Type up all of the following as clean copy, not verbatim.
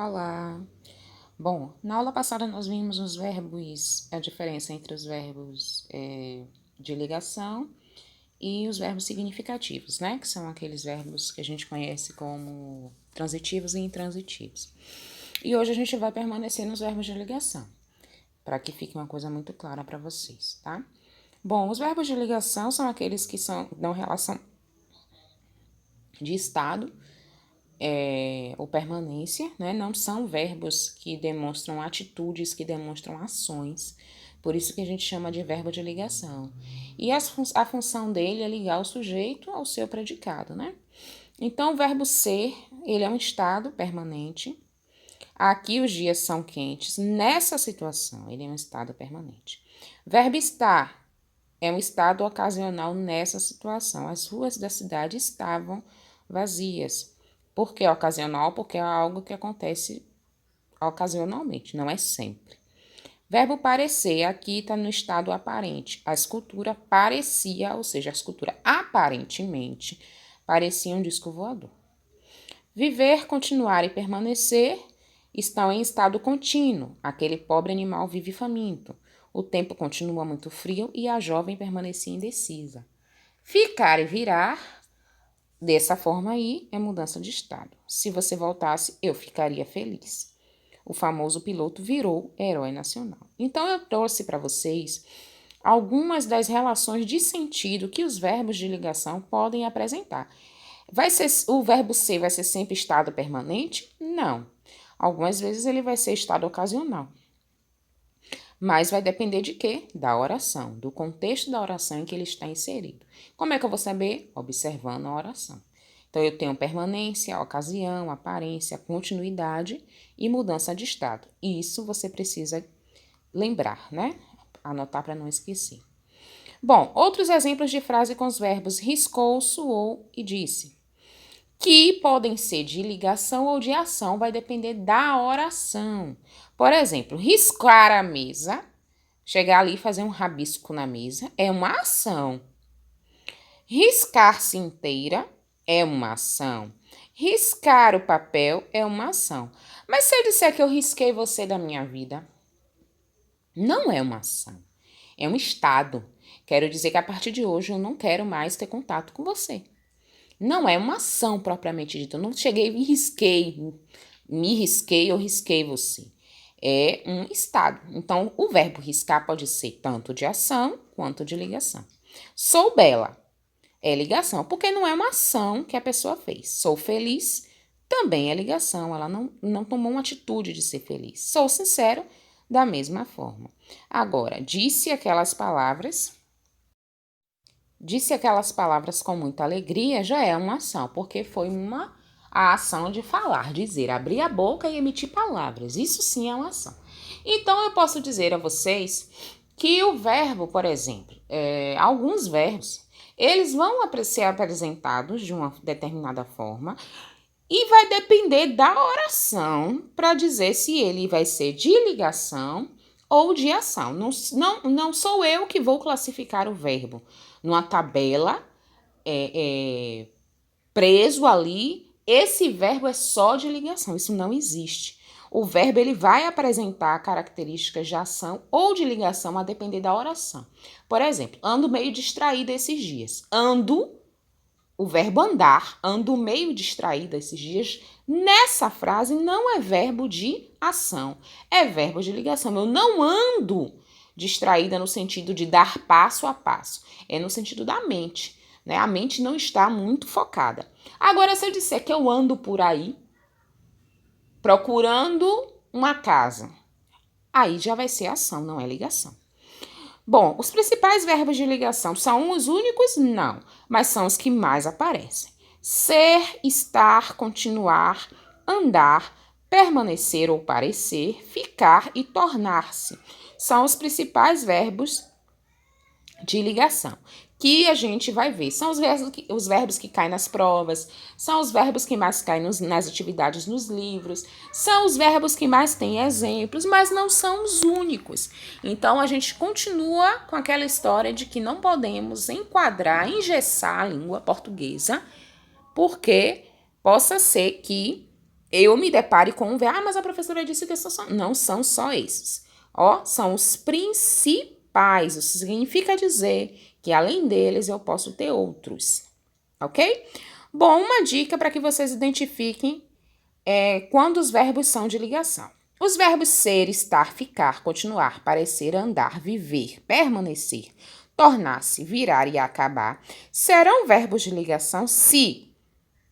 Olá! Bom, na aula passada nós vimos os verbos, a diferença entre os verbos de ligação e os verbos significativos, né? Que são aqueles verbos que a gente conhece como transitivos e intransitivos. E hoje a gente vai permanecer nos verbos de ligação, para que fique uma coisa muito clara para vocês, tá? Bom, os verbos de ligação são aqueles que dão relação de estado ou permanência, né? Não são verbos que demonstram atitudes, que demonstram ações. Por isso que a gente chama de verbo de ligação. E a função dele é ligar o sujeito ao seu predicado, né? Então, o verbo ser, ele é um estado permanente. Aqui os dias são quentes. Nessa situação, ele é um estado permanente. Verbo estar é um estado ocasional nessa situação. As ruas da cidade estavam vazias. Por que ocasional? Porque é algo que acontece ocasionalmente, não é sempre. Verbo parecer, aqui está no estado aparente. A escultura parecia, ou seja, a escultura aparentemente parecia um disco voador. Viver, continuar e permanecer estão em estado contínuo. Aquele pobre animal vive faminto. O tempo continua muito frio e a jovem permanecia indecisa. Ficar e virar, dessa forma aí, é mudança de estado. Se você voltasse, eu ficaria feliz. O famoso piloto virou herói nacional. Então, eu trouxe para vocês algumas das relações de sentido que os verbos de ligação podem apresentar. O verbo ser vai ser sempre estado permanente? Não. Algumas vezes ele vai ser estado ocasional. Mas vai depender de quê? Da oração, do contexto da oração em que ele está inserido. Como é que eu vou saber? Observando a oração. Então, eu tenho permanência, ocasião, aparência, continuidade e mudança de estado. E isso você precisa lembrar, né? Anotar para não esquecer. Bom, outros exemplos de frase com os verbos riscou, suou e disse, que podem ser de ligação ou de ação, vai depender da oração. Por exemplo, riscar a mesa, chegar ali e fazer um rabisco na mesa, é uma ação. Riscar-se inteira é uma ação. Riscar o papel é uma ação. Mas se eu disser que eu risquei você da minha vida, não é uma ação, é um estado. Quero dizer que a partir de hoje eu não quero mais ter contato com você. Não é uma ação propriamente dita. Eu não cheguei e me risquei ou risquei você. É um estado. Então, o verbo riscar pode ser tanto de ação quanto de ligação. Sou bela é ligação, porque não é uma ação que a pessoa fez. Sou feliz também é ligação. Ela não tomou uma atitude de ser feliz. Sou sincero da mesma forma. Agora, disse aquelas palavras com muita alegria, já é uma ação, porque foi a ação de falar, dizer, abrir a boca e emitir palavras. Isso sim é uma ação. Então, eu posso dizer a vocês que o verbo, por exemplo, alguns verbos, eles vão ser apresentados de uma determinada forma e vai depender da oração para dizer se ele vai ser de ligação ou de ação. Não sou eu que vou classificar o verbo numa tabela preso ali. Esse verbo é só de ligação, isso não existe. O verbo ele vai apresentar características de ação ou de ligação a depender da oração. Por exemplo, ando meio distraída esses dias. O verbo andar, ando meio distraída esses dias, nessa frase não é verbo de ação, é verbo de ligação. Eu não ando distraída no sentido de dar passo a passo, é no sentido da mente, né? A mente não está muito focada. Agora, se eu disser que eu ando por aí procurando uma casa, aí já vai ser ação, não é ligação. Bom, os principais verbos de ligação são os únicos? Não, mas são os que mais aparecem. Ser, estar, continuar, andar, permanecer ou parecer, ficar e tornar-se. São os principais verbos de ligação que a gente vai ver. São os verbos que caem nas provas, são os verbos que mais caem nas atividades nos livros, são os verbos que mais têm exemplos, mas não são os únicos. Então, a gente continua com aquela história de que não podemos enquadrar, engessar a língua portuguesa, porque possa ser que eu me depare com um verbo. Ah, mas a professora disse que não são só esses. Ó, são os principais. Isso significa dizer que além deles eu posso ter outros. Ok? Bom, uma dica para que vocês identifiquem quando os verbos são de ligação. Os verbos ser, estar, ficar, continuar, parecer, andar, viver, permanecer, tornar-se, virar e acabar serão verbos de ligação se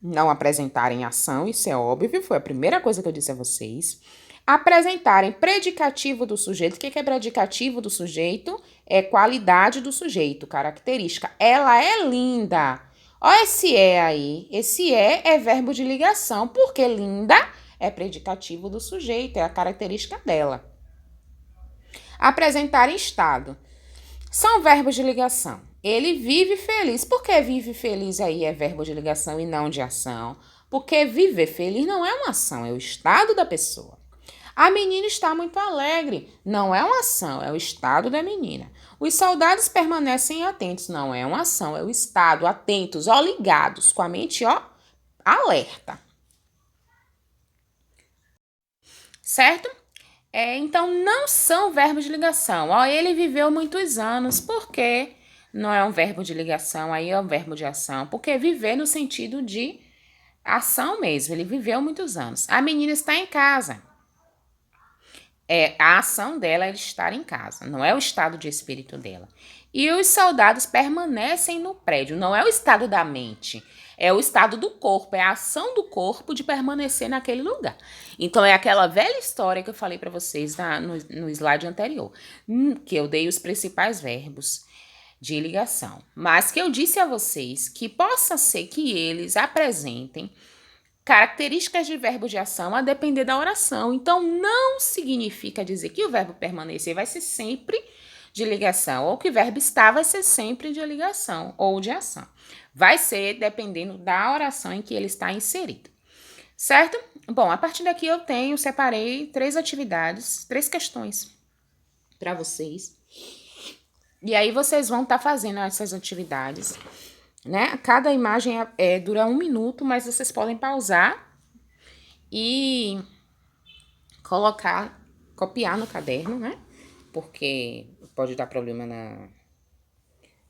não apresentarem ação, isso é óbvio, foi a primeira coisa que eu disse a vocês. Apresentarem predicativo do sujeito. O que é predicativo do sujeito? É qualidade do sujeito, característica. Ela é linda. Olha esse é aí. Esse é verbo de ligação, porque linda é predicativo do sujeito, é a característica dela. Apresentar em estado. São verbos de ligação. Ele vive feliz. Por que vive feliz aí é verbo de ligação e não de ação? Porque viver feliz não é uma ação, é o estado da pessoa. A menina está muito alegre. Não é uma ação, é o estado da menina. Os soldados permanecem atentos. Não é uma ação, é o estado. Atentos, ó, ligados, com a mente, ó, alerta. Certo? Então, não são verbos de ligação. Ó, ele viveu muitos anos. Por quê? Não é um verbo de ligação, aí é um verbo de ação. Porque viver no sentido de ação mesmo. Ele viveu muitos anos. A menina está em casa. A ação dela é estar em casa, não é o estado de espírito dela. E os soldados permanecem no prédio, não é o estado da mente, é o estado do corpo, é a ação do corpo de permanecer naquele lugar. Então, é aquela velha história que eu falei para vocês no slide anterior, que eu dei os principais verbos de ligação, mas que eu disse a vocês que possa ser que eles apresentem características de verbo de ação a depender da oração. Então, não significa dizer que o verbo permanecer vai ser sempre de ligação, ou que o verbo estar vai ser sempre de ligação ou de ação. Vai ser dependendo da oração em que ele está inserido. Certo? Bom, a partir daqui separei 3 atividades, 3 questões para vocês. E aí vocês vão estar fazendo essas atividades, né? Cada imagem dura 1 minuto, mas vocês podem pausar e copiar no caderno, né? Porque pode dar problema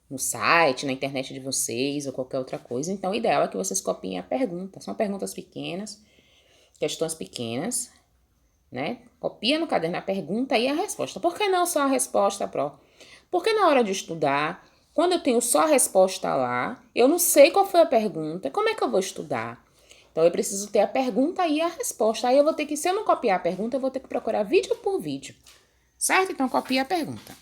no site, na internet de vocês ou qualquer outra coisa. Então, o ideal é que vocês copiem a pergunta. São perguntas pequenas, questões pequenas, né? Copia no caderno a pergunta e a resposta. Por que não só a resposta, Pro? Porque na hora de estudar, quando eu tenho só a resposta lá, eu não sei qual foi a pergunta, como é que eu vou estudar? Então, eu preciso ter a pergunta e a resposta. Aí eu vou ter que, se eu não copiar a pergunta, eu vou ter que procurar vídeo por vídeo. Certo? Então, copia a pergunta.